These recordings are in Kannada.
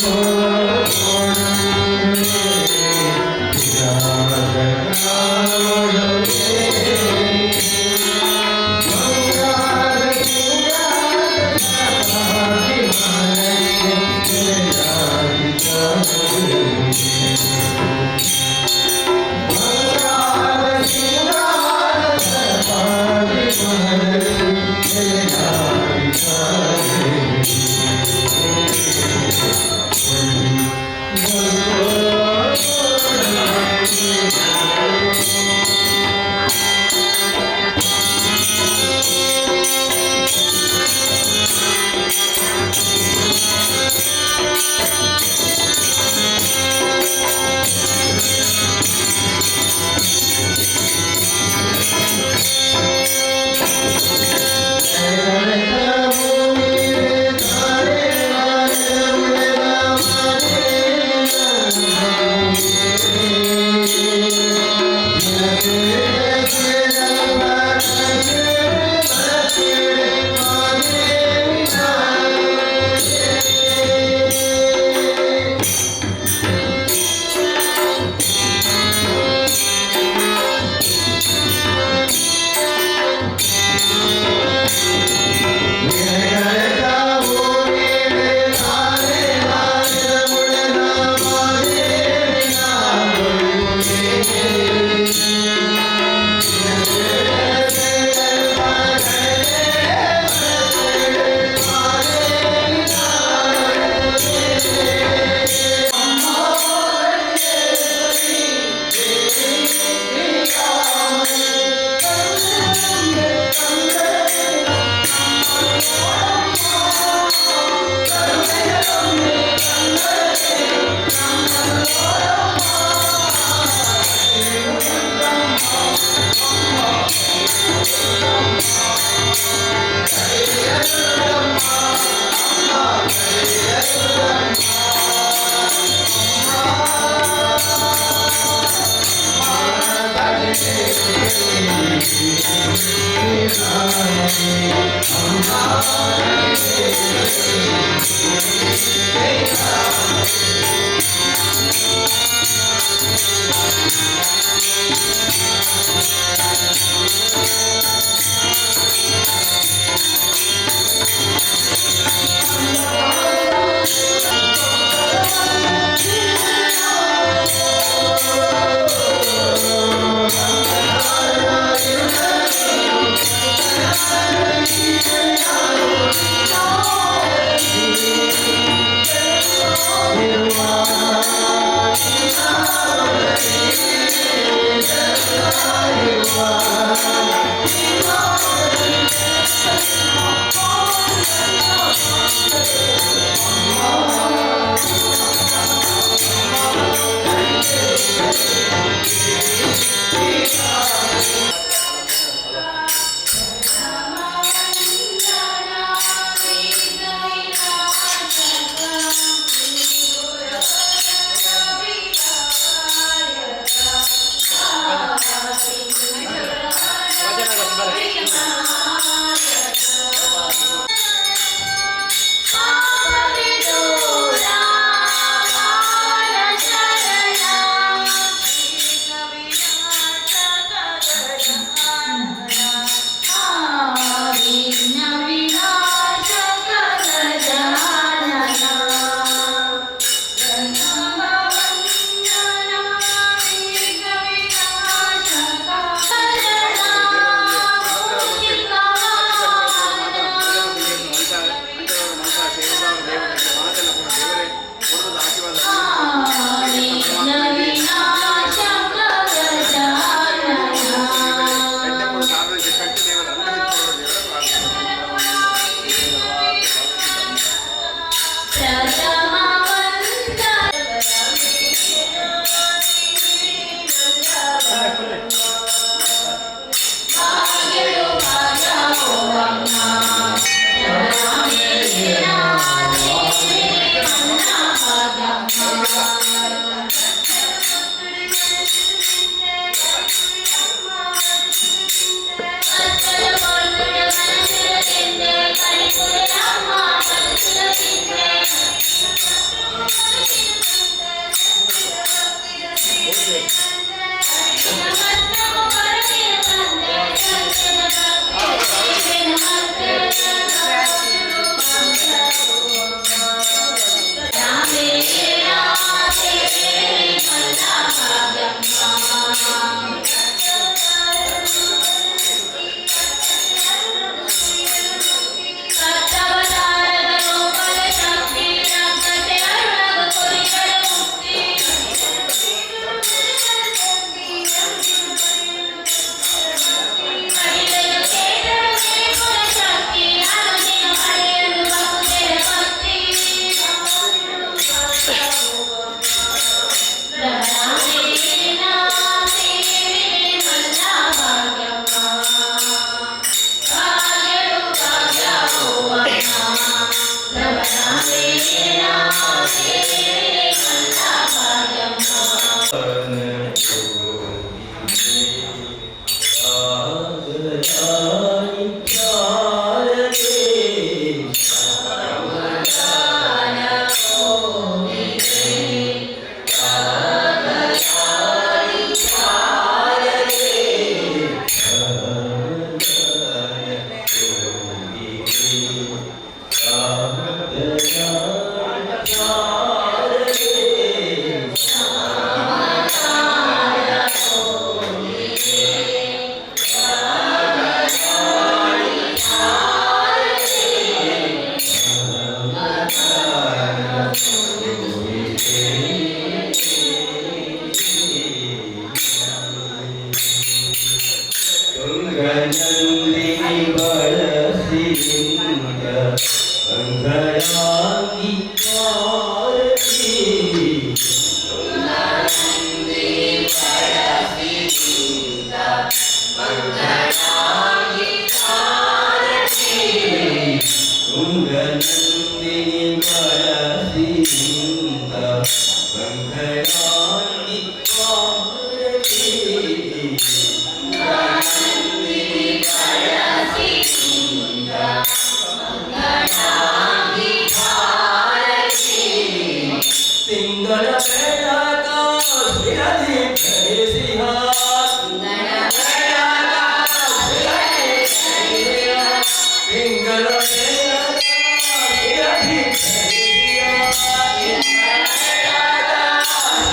Oh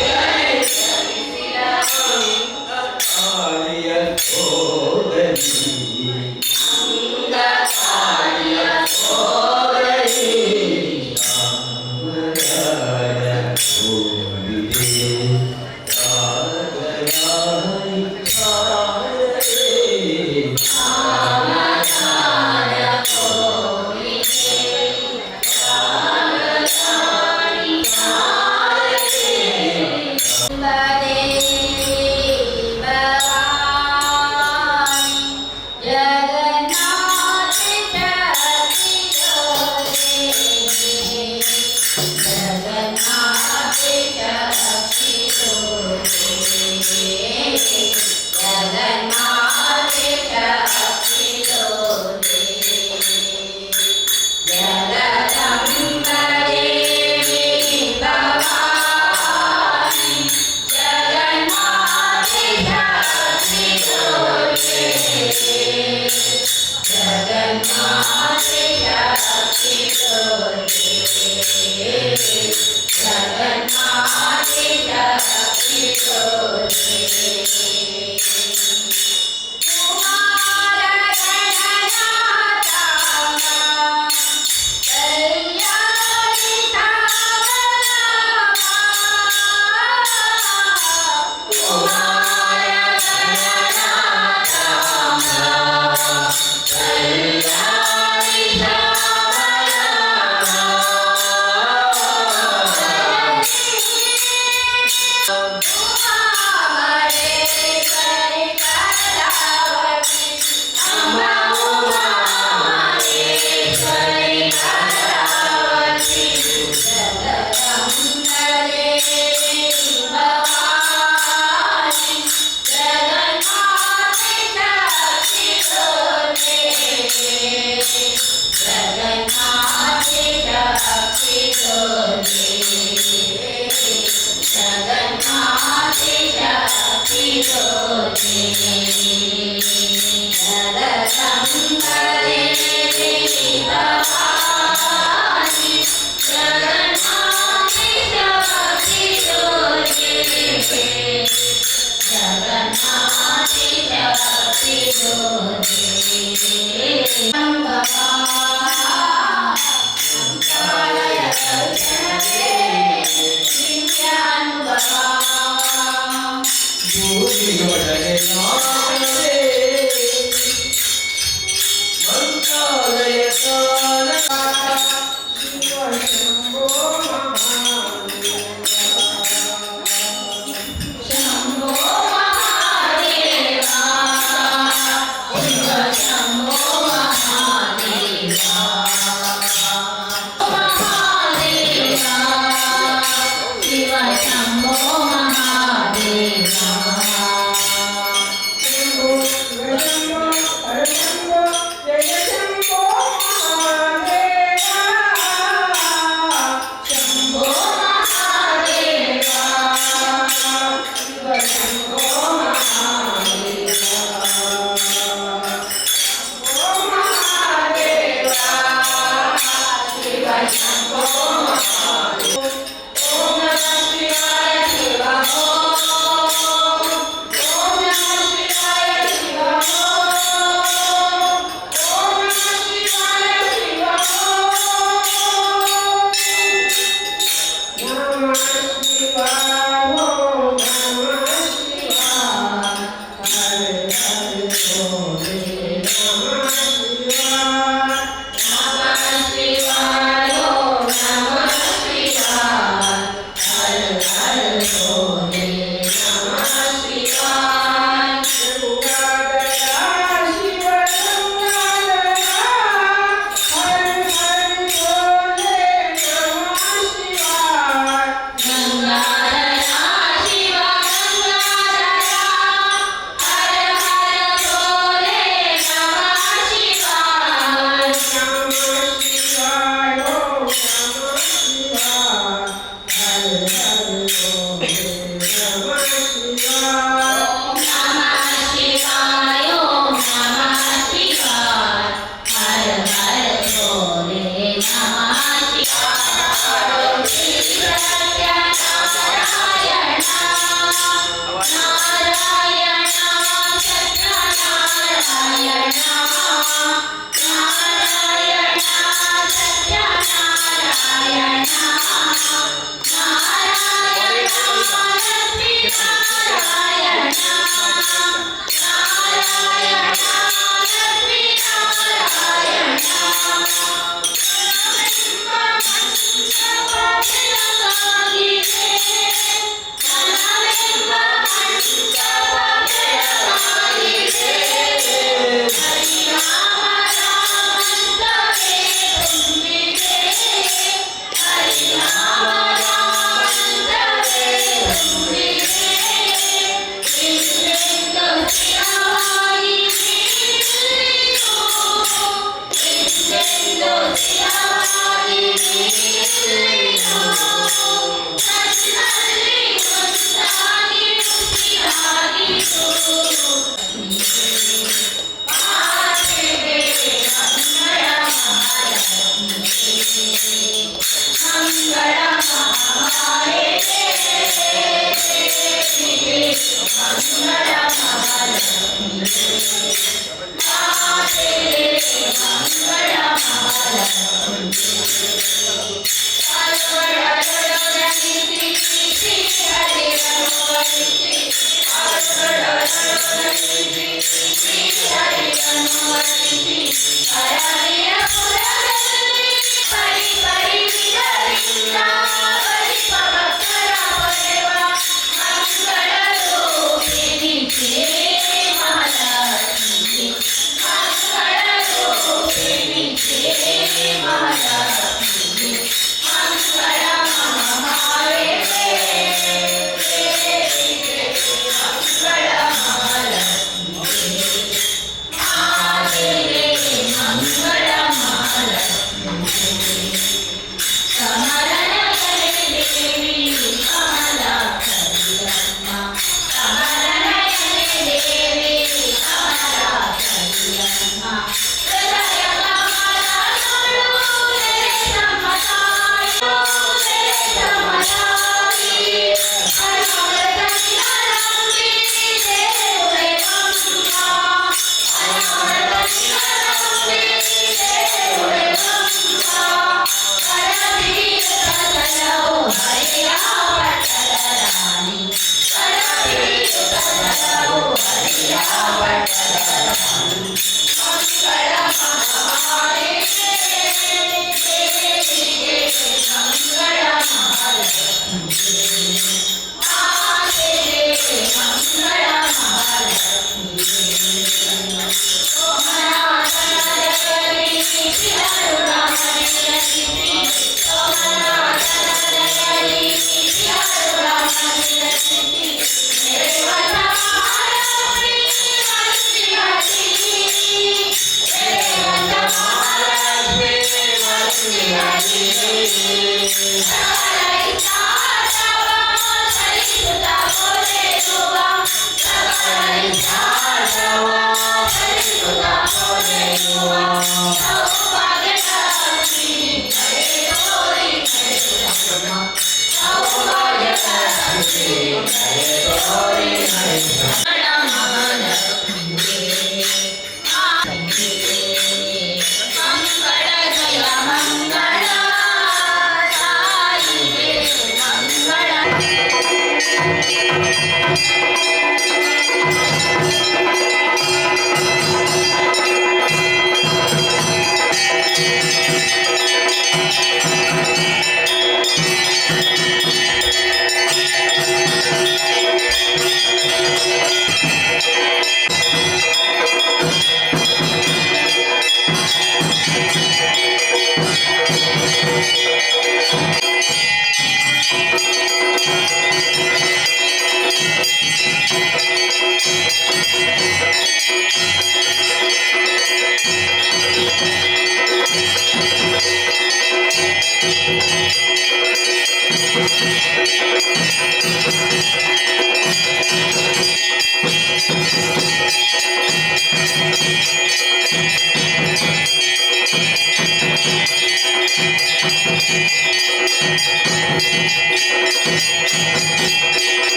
Yeah.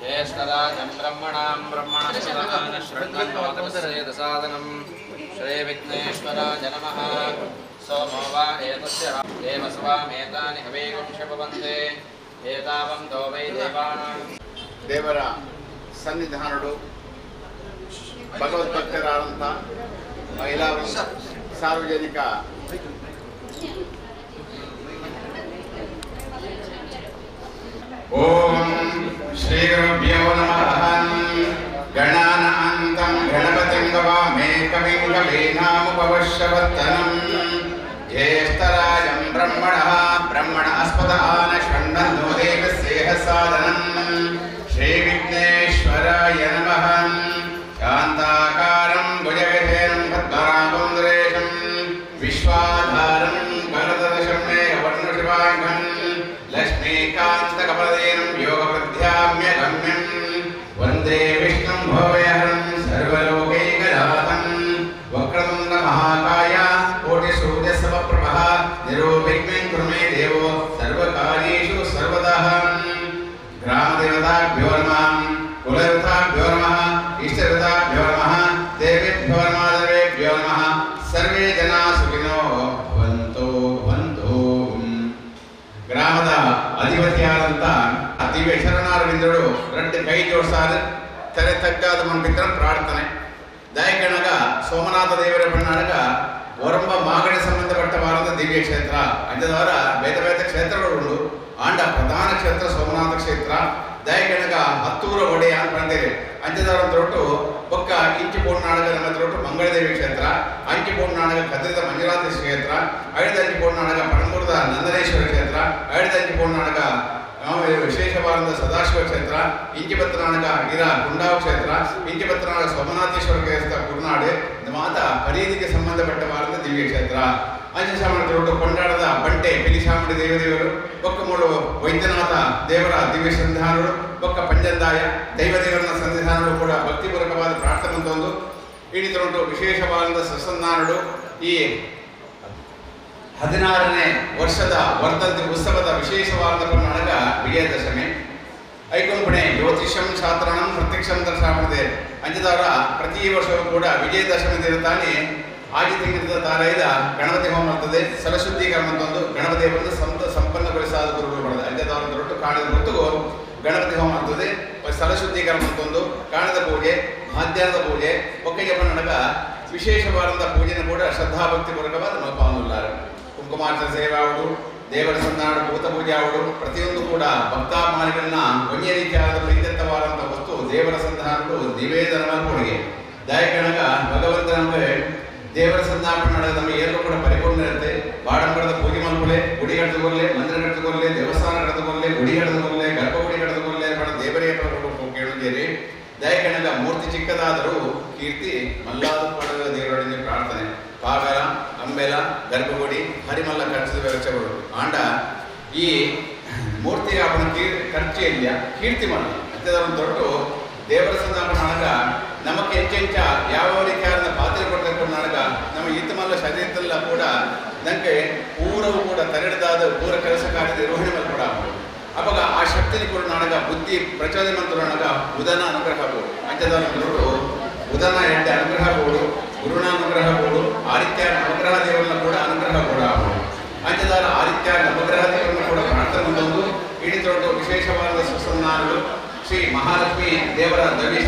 ज्येष्ठराजं ब्रह्मणां ब्रह्मणस्पदान शृण्वन्नोतमस्येदसादनं श्रीविघ्नेश्वराय नमः। सोमो वा एतस्य देवस्वामेतानि हवेगुंशपवन्ते एतावन्तो वै देवानां ದೇವರ ಸನ್ನಿಧಾನಗಳು ಭಗವದ್ಭಕ್ತರಾದಂಥ ಮಹಿಳಾ ಸಾರ್ವಜನಿಕ ಓಂ ಶ್ರೀ ಗುರುಭ್ಯೋ ನಮಃ. ಗಣಾನಾಂತಂ ಗಣಪತಿಂ ಗವಾಮೇ ಕವಿಂ ಕವೀನಾಮುಪವಶ್ಯವರ್ತನಂ ಜ್ಯೇಷ್ಠರಾಜಂ ಬ್ರಹ್ಮಣಸ್ಪದಾನ ಶೃಣ್ವನ್ನೋ ದೇವಸ್ಯೇಹ ಸಾದನಂ ಶ್ರೀವಿಘ್ನೇಶ್ವರಾಯ ನಮಃ. ಶಾಂತಾಕಾರಂ ಭುಜಗಶಯನಂ ಪದ್ಮನಾಭಂ ಸುರೇಶಂ ವಿಶ್ವಾಧಾರಂ ಭರತದಶಂ ಮೇಘವರ್ಣಶಿವಾಂಗಂ ಲಕ್ಷ್ಮೀಕಾಂತಕಪಲದೇನಂ ಯೋಗವೃದ್ಧ್ಯಾಮ್ಯಗಮ್ಯಂ ವಂದೇ ವಿಷ್ಣುಂ ಭವಯಹರಂ ಸರ್ವಲೋಕೈಕನಾಥಂ ವಕ್ರತುಂಡ ಮಹಾಕಾಯ ಕೋಟಿಸೂರ್ಯಸಮಪ್ರಭಃ ನಿರೋಭಿಘ್ನಂ ಕುರು ಮೇ ದೇವೋ ಸರ್ವಕಾರ್ಯೇಷು ಸರ್ವದಃ. ಗ್ರಾಮದೇವತಾಭ್ಯೋ ನಮಃ, ಕುಲದೇವತಾಭ್ಯೋ ನಮಃ, ಇಷ್ಟದೇವತಾಭ್ಯೋ ನಮಃ, ದೇವೇಭ್ಯೋ ನಮಃ, ದೇವೇಭ್ಯೋ ನಮಃ. ಸರ್ವೇ ಜನಾ ಸುಖಿನೋ ಭವಂತು ಭವಂತು. ಗ್ರಾಮದ ಅಧಿಪತಿಯಾದಂಥ ದಿವ್ಯ ಶರಣಾರವಿಂದರು రెండు ಕೈ ಜೋಡಿಸಾದ ತೆರೆ ತಗ್ಗಾದ ಮನ್ಪಿತ್ರ ಪ್ರಾರ್ಥನೆ. ದಯಗಣಗ ಸೋಮನಾಥ ದೇವರ ಬಣ್ಣಾಡಗ ಒರಂಬ ಮಾಗಡಿ ಸಂಬಂಧಪಟ್ಟವಾದ ದಿವ್ಯ ಕ್ಷೇತ್ರ ಅಂಚದವರ ಬೇತೆ ಬೇತೆ ಕ್ಷೇತ್ರಗಳುಂಡು ಆಂಡ ಪ್ರಧಾನ ಕ್ಷೇತ್ರ ಸೋಮನಾಥ ಕ್ಷೇತ್ರ ದಯಗಣಗ ಹತ್ತೂರ ಒಡೆಯ ಅಂತ ಬಂದಿದೆ ಅಂಚದವರ ತೊಟ್ಟು ಒಕ್ಕ ಇಂಚಿ ಪೋರ್ನಾಡಗ ನಮ್ಮ ತೊಟ್ಟು ಮಂಗಳದೇವಿ ಕ್ಷೇತ್ರ ಅಂಚಿ ಪೋರ್ನಾಡಗ ಕದ್ರಿದ ಮಂಜುನಾಥ ಕ್ಷೇತ್ರ ಐಡದಂಚಿ ಪೋರ್ನಾಡಗ ಪಣಮೂರದ ನಂದನೇಶ್ವರ ಕ್ಷೇತ್ರ ಐಡದಂಚಿ ಪೋರ್ನಾಡಗ ವಿಶೇಷವಾದ ಸದಾಶಿವ ಕ್ಷೇತ್ರ ಇಂಚಿ ಪತ್ರನಾಡಗ ಇರ ಗುಂಡಾವ್ ಕ್ಷೇತ್ರ ಇಂಚಿ ಪತ್ರನಾಡಗ ಸೋಮನಾಥೇಶ್ವರ ಕ್ಷೇತ್ರ ಕುರುನಾಡು ಮಾತ ಖರೀದಿಗೆ ಸಂಬಂಧಪಟ್ಟವಾದ ದಿವ್ಯ ಕ್ಷೇತ್ರ ಅಂಜಸಾಮಿ ತೊಟ್ಟು ಕೊಂಡಾಡದ ಬಂಟೆ ಪಿಲಿಶಾಮಡಿ ದೇವದೇವರು ಒಕ್ಕ ಮೂರು ವೈದ್ಯನಾಥ ದೇವರ ದಿವ್ಯ ಸಂಧಾನಗಳು ಒಕ್ಕ ಪಂಜಂದಾಯ ದೈವದೇವರನ ಸಂವಿಧಾನಗಳು ಕೂಡ ಭಕ್ತಿಪೂರ್ವಕವಾದ ಪ್ರಾರ್ಥನೆ ಒಂದು ಇಡೀ ತೊಟ್ಟು ವಿಶೇಷವಾದ ಸಸಂಧಾನಗಳು ಈ 16ನೇ ವರ್ಷದ ವರ್ಧಂತಿ ಉತ್ಸವದ ವಿಶೇಷವಾದ ಕರ್ನಾಟಕ ವಿಜಯದಶಮಿ ಐಕೊಂಪಣೆ ಜ್ಯೋತಿಷಂ ಶಾಸ್ತ್ರಣಂ ಪ್ರತ್ಯಕ್ಷಂ ದರ್ಶಾಪಣದೆ ಅಂಜದವರ ಪ್ರತಿ ವರ್ಷವೂ ಕೂಡ ವಿಜಯದಶಮಿ ದಿನತಾನೆ ಆಗಿ ತಿಂಗಳ ತಾರೈದ ಗಣಪತಿ ಹೋಮ ಮಾಡ್ತದೆ ಸರಶುದ್ಧೀಕರಣ ಒಂದು ಗಣಪತಿ ಬಂದು ಸಂಪನ್ನಗೊಳಿಸಾದ ಗುರುಗಳು ಮಾಡಿದೆ ಅಂಜದವರ ದೊಡ್ಡ ಕಾಣದ ಹೊರತು ಗಣಪತಿ ಹೋಮ ಆಗ್ತದೆ ಸರಶುದ್ಧೀಕರಣ ಒಂದು ಕಾಣದ ಪೂಜೆ ಮಧ್ಯಾಹ್ನದ ಪೂಜೆ ಒಕ್ಕಯ್ಯ ಕರ್ನಾಟಕ ವಿಶೇಷವಾದ ಪೂಜೆನ ಕೂಡ ಶ್ರದ್ಧಾಭಕ್ತಿ ಪೂರ್ವಕವಾದ ಮಪಾನುಲ್ಲಾರ ಕುಂಕುಮಾರ್ಚನ ಸೇವೆ ಆವುದು ದೇವರ ಸಂಧಾನ ಭೂತ ಪೂಜೆ ಆವುದು ಪ್ರತಿಯೊಂದು ಕೂಡ ಭಕ್ತಾಮಾನಿಗಳನ್ನ ಒಂದೇ ರೀತಿಯಾದ ಪ್ರೀತಿಯುತವಾದಂತಹ ವಸ್ತು ದೇವರ ಸಂಧಾನಗಳು ನಿವೇದನ ಕೊಡುಗೆ ದಾಯಕನಾಗ ಭಗವಂತನ ದೇವರ ಸಂಧಾನ ನಡೆದ ನಮಗೆ ಎಲ್ಲರೂ ಕೂಡ ಪರಿಪೂರ್ಣ ಇರುತ್ತೆ ಬಾಡಂಬರದ ಪೂಜೆ ಮಾಡ್ಕೊಳ್ಳೆ ಗುಡಿ ಕಟ್ಟಿಕೊಳ್ಳೆ ಮಂದಿರ ಕಟ್ಟಿಕೊಳ್ಳೆ ದೇವಸ್ಥಾನ ಕಟ್ಟಿಕೊಳ್ಳೆ ಗುಡಿ ಕಟ್ಟಿಕೊಳ್ಳೆ ಗರ್ಭಗುಡಿ ಕಟ್ಟಿಕೊಳ್ಳೆ ದೇವರೇ ಕೇಳುತ್ತೇವೆ ದಾಯಕನಾಗ ಮೂರ್ತಿ ಚಿಕ್ಕದಾದರೂ ಕೀರ್ತಿ ಮಲ್ಲಾದ ಪಡೆದ ದೇವರೊಡನೆ ಪ್ರಾರ್ಥನೆ ಪಾಗರ ಅಂಬೆಲ ಗರ್ಭಗುಡಿ ಹರಿಮಲ್ಲ ಖರ್ಚದ ವೆಚ್ಚಗಳು ಆಂಡ ಈ ಮೂರ್ತಿ ಅವನ ಖರ್ಚು ಇಲ್ಲ ಕೀರ್ತಿ ಮಾಡಿ ಅಂಥದೊಂದು ದೊಡ್ಡ ದೇವರ ಸಂಧಾನ ನಾಡಕ ನಮಗೆ ಹೆಚ್ಚೆಂಚ ಯಾವ ರೀತಿಯಾದ ಪಾತ್ರೆ ಕೊಡಬೇಕು ನಾಡಕ ನಮ್ಮ ಈತಮಲ್ಲ ಶರೀರದಲ್ಲ ಕೂಡ ನನಗೆ ಪೂರವು ಕೂಡ ತರೆಡದಾದ ಪೂರ ಕೆಲಸ ಕಾರ್ಯ ನಿರ್ವಹಣೆ ಮೇಲೆ ಕೂಡ ಅವಾಗ ಆ ಶಕ್ತಿని ಕೂಡ ನಾಡಕ ಬುದ್ಧಿ ಪ್ರಚೋದನೆಮಂತು ನಾಡಕ ಉದನ ಅನುಗ್ರಹ ಬೋಡು ಅಂಥದೊಂದು ದೊಡ್ಡ ಉದನ ಎಂಟೆ ಅನುಗ್ರಹ ಬೋಡು ಗುರುಣ ಅನುಗ್ರಹ ಬೋಡು ಆದಿತ್ಯ ನವಗ್ರಹ ದೇವರನ್ನ ಕೂಡ ಅನುಗ್ರಹ ಕೂಡ ಅಂಚದಾರ ಆದಿತ್ಯ ನವಗ್ರಹ ದೇವರನ್ನ ಕೂಡ ಪ್ರಾರ್ಥನೆ ಒಂದು ಇಡೀ ದೊಡ್ಡ ವಿಶೇಷವಾದ ಸುಸಂಧಾನಗಳು ಶ್ರೀ ಮಹಾಲಕ್ಷ್ಮಿ ದೇವರ ದೈವಿ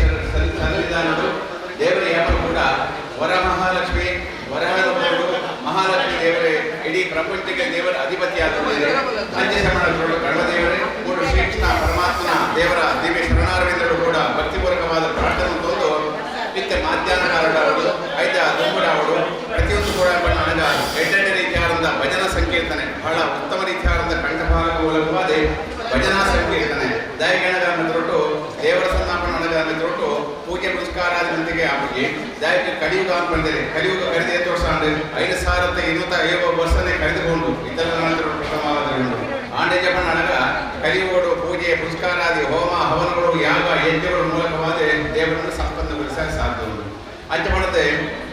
ಸನ್ನಿಧಾನಗಳು ದೇವರ ಯಾರು ಕೂಡ ವರಮಹಾಲಕ್ಷ್ಮಿ ವರಹಗಳು ಮಹಾಲಕ್ಷ್ಮಿ ದೇವರೇ ಇಡೀ ಪ್ರಪಂಚಕ್ಕೆ ದೇವರ ಅಧಿಪತಿಯಾಗಿದ್ದಾರೆ ಅಂಜಸಮಣಗಳು ಗಣದೇವರೇ ಮೂರು ಶ್ರೀಕೃಷ್ಣ ಪರಮಾತ್ಮನ ದೇವರ ದಿವ್ಯ ಶರಣಾರವಿಂದಗಳು ಕೂಡ ಭಕ್ತಿಪೂರ್ವಕವಾದ ಪ್ರಾರ್ಥನೆ ಒಂದು ನಿತ್ಯ ಮಾಧ್ಯಾಹ್ನ ಕಾಲಗಳು ಐದ ದುಂಬುಡಾವಳು ಪ್ರತಿಯೊಂದು ಕೂಡ ನನಗ ಎಡ್ಡೆಡ್ಡೆ ರೀತಿಯಾದ ಭಜನಾ ಸಂಕೀರ್ತನೆ ಬಹಳ ಉತ್ತಮ ರೀತಿಯಾದ ಕಂಠಭಾಗ ಮೂಲಕವಾದ ಭಜನಾ ಸಂಕೀರ್ತನೆ ದಯಗಣಗ ತೊಟ್ಟು ದೇವರ ಸಂಧಾಪನ ನನಗ ತೊಟ್ಟು ಪೂಜೆ ಪುರಸ್ಕಾರಾದಿಯೊಂದಿಗೆ ಆಗಿ ದಯಕ್ಕೆ ಕಲಿಯುಗ ಅಂತ ಬಂದಿದೆ ಕಲಿಯುಗ ಕರೆದೇ ತೋರ್ಸ 5250 ವರ್ಷನೇ ಕಳೆದುಕೊಂಡು ಇದೆಲ್ಲ ಪ್ರಥಮವಾದಗಳು ಆಂಡೆ ಜಪ ನನಗ ಕಲಿಯುಗೋಡು ಪೂಜೆ ಪುರಸ್ಕಾರಾದಿ ಹೋಮ ಹವನಗಳು ಯಾಗ ಯಜ್ಞಗಳ ಮೂಲಕವಾದ ದೇವರನ್ನು ಸಂಪನ್ನಗೊಳಿಸಲು ಸಾಧ್ಯ ಉಂಟು ಅಂಚೆ ಮಾಡುತ್ತೆ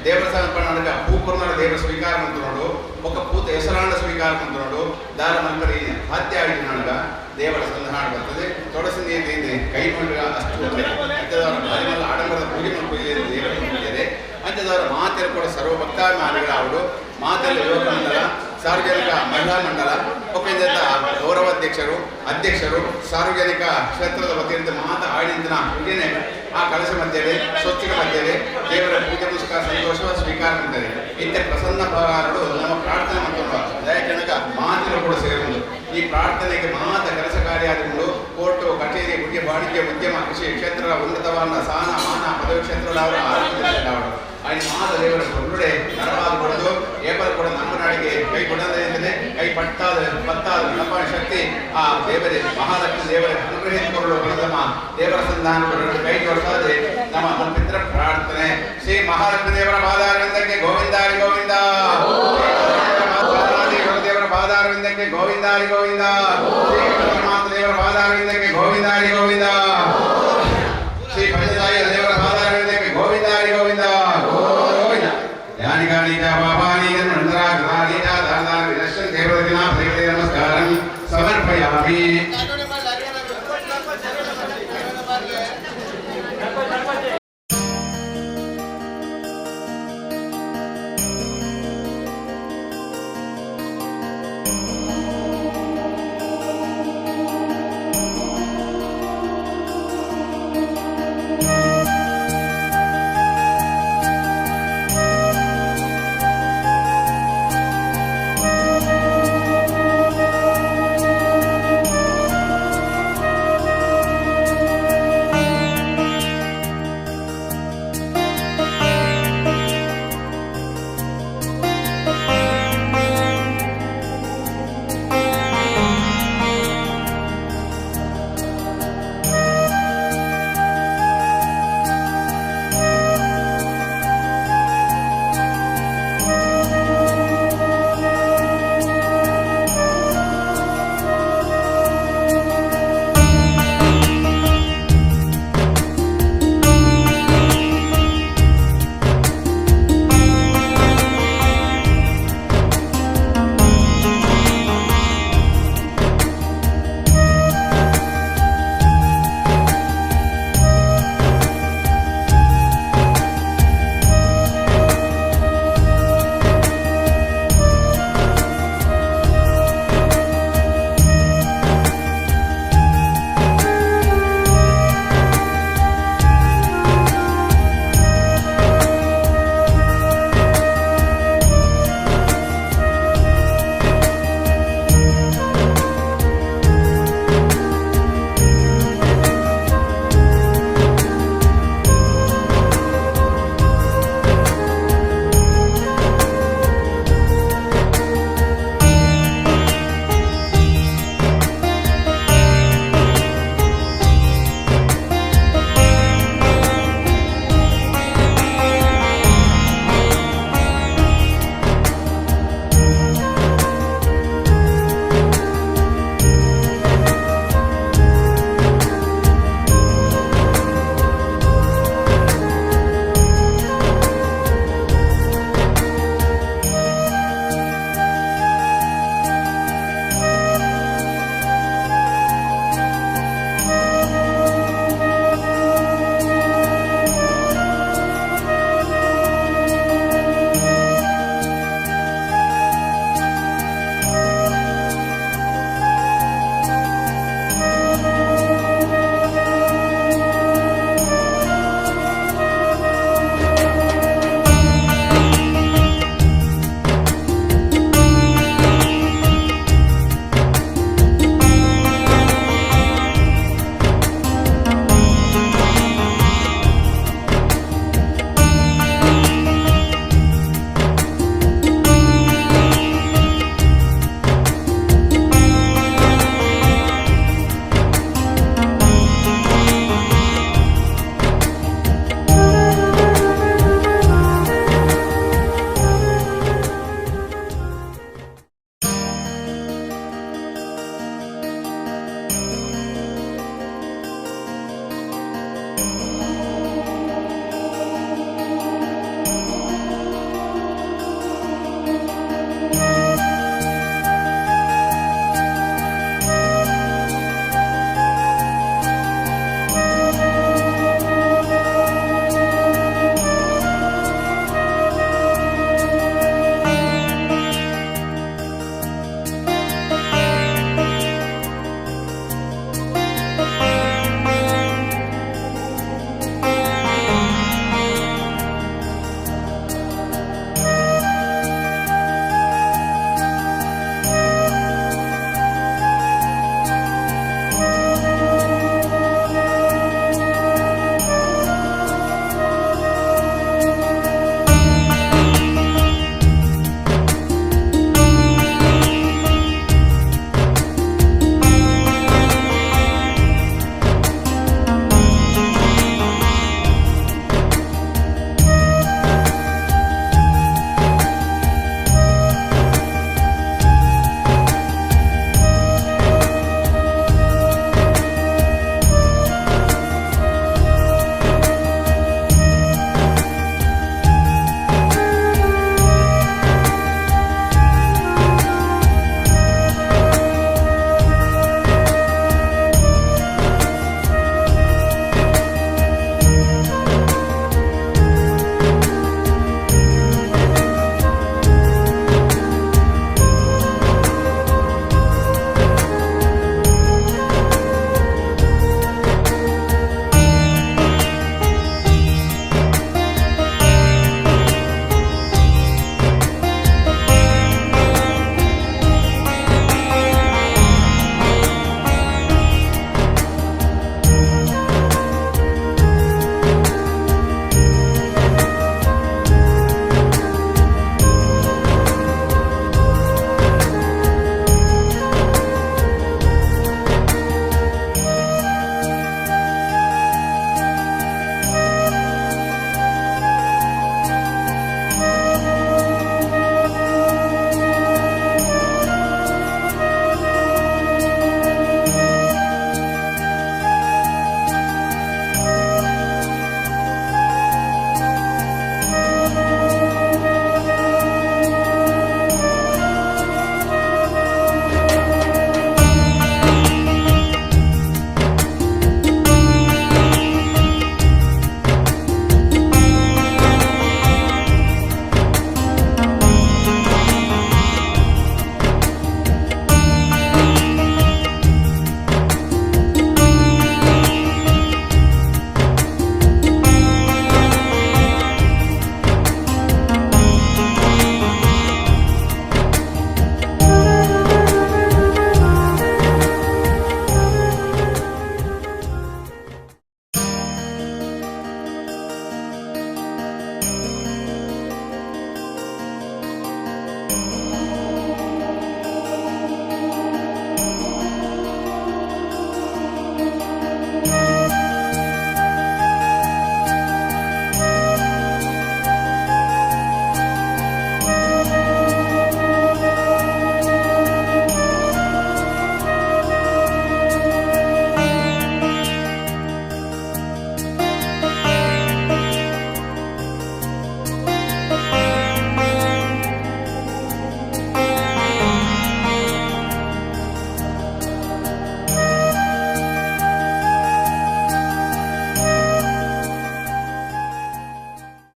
ದೇವರ ಸಮರ್ಪಣೆ ನನಗ ಪೂಪೂರ್ಣ ದೇವರ ಸ್ವೀಕಾರ ಅಂತ ನೋಡು ಒಕ್ಕ ಪೂತ ಹೆಸರಾಂಡ ಸ್ವೀಕಾರ ಅಂತ ನೋಡು ದಾರ ಮಲ್ಪರಿ ಸಾಧ್ಯ ಆಗಿ ನನಗ ದೇವರ ಸಂಧಾನ ಬರ್ತದೆ ತೊಡಸಿಂದ ಇದೆ ಕೈ ಮಂಡಲ ಅಷ್ಟು ಅಂಚದವರ ಆಡಂಬರದ ಪೂಜೆ ಮಾಡ್ಕೊಳ್ಳಿ ದೇವರ ಪೂಜೆ ಅಂಚದವರ ಮಾತೆಲ್ಲ ಕೂಡ ಸರ್ವ ಭಕ್ತಾಭಿಮಾನಿಗಳಾವರು ಮಾತೆಲ್ಲ ಯುವಕ ಮಂಡಲ ಸಾರ್ವಜನಿಕ ಮಹಿಳಾ ಮಂಡಲ ಒಪ್ಪಿಂದ ಗೌರವಾಧ್ಯಕ್ಷರು ಅಧ್ಯಕ್ಷರು ಸಾರ್ವಜನಿಕ ಕ್ಷೇತ್ರದ ವತಿಯಿಂದ ಮಾತ ಆಡಿನ ಪೂಜೆನೆ ಆ ಕಲಶ ಮಧ್ಯೆ ಸ್ವಚ್ಛಿಕ ಮಧ್ಯೆ ದೇವರ ಪೂಜೆ ಪುಸ್ತಕ ಸಂತೋಷ ಸ್ವೀಕಾರ ಮಾಡ್ತಾರೆ ಇಂಥ ಪ್ರಸನ್ನ ಭಾಗಗಳು ನಮ್ಮ ಪ್ರಾರ್ಥನೆ ಮತ್ತು ದಯಜನಕ ಮಾತಿನ ಕೂಡ ಸೇರುವುದು ಈ ಪ್ರಾರ್ಥನೆಗೆ ಮಾತ ಕೆಲಸ ಕಾರ್ಯಾದಿಗಳು ಕೋರ್ಟು ಕಚೇರಿ ಗುಡಿ ವಾಣಿಜ್ಯ ಉದ್ಯಮ ಕೃಷಿ ಕ್ಷೇತ್ರದ ಉನ್ನತವಾದ ಸ್ಥಾನ ಮಾನ ಪದವಿ ಕ್ಷೇತ್ರದ ಅವರ ಆರೋಗ್ಯ ఆయన మాత దేవర కొడుడే నరవాదు కొడుదు ఏపల్ కూడా నమ్మనాడికి కై కొడందే కై పట్టాదు నమ్మని శక్తి ఆ ದೇವರೇ ಮಹಾಲಕ್ಷ್ಮಿ ದೇವರೇ ಅನುಗ್ರಹಿಸಿಕೊಳ್ಳಲು ಪ್ರಥಮ ದೇವರ ಸಂಧಾನ ಕೈ ಜೋಡಿಸದೆ ನಮ್ಮ ಪಿತೃ ಪ್ರಾರ್ಥನೆ ಶ್ರೀ ಮಹಾಲಕ್ಷ್ಮಿ ದೇವರ ಪಾದಾರವಿಂದಕ್ಕೆ ಗೋವಿಂದಾರಿ ಗೋವಿಂದ ದೇವರ ಪಾದಾರವಿಂದಕ್ಕೆ ಗೋವಿಂದಾರಿ ಗೋವಿಂದ ಶ್ರೀ ಪರಮಾತ್ಮ ದೇವರ ಪಾದಾರವಿಂದಕ್ಕೆ ಗೋವಿಂದಾರಿ ಗೋವಿಂದ ಶ್ರೀ ಪಂಚದಾಯ ದೇವರ ಪಾದಾರವಿಂದಕ್ಕೆ ಗೋವಿಂದಾರಿ ಗೋವಿಂದ नमस्कारं समर्पयामि।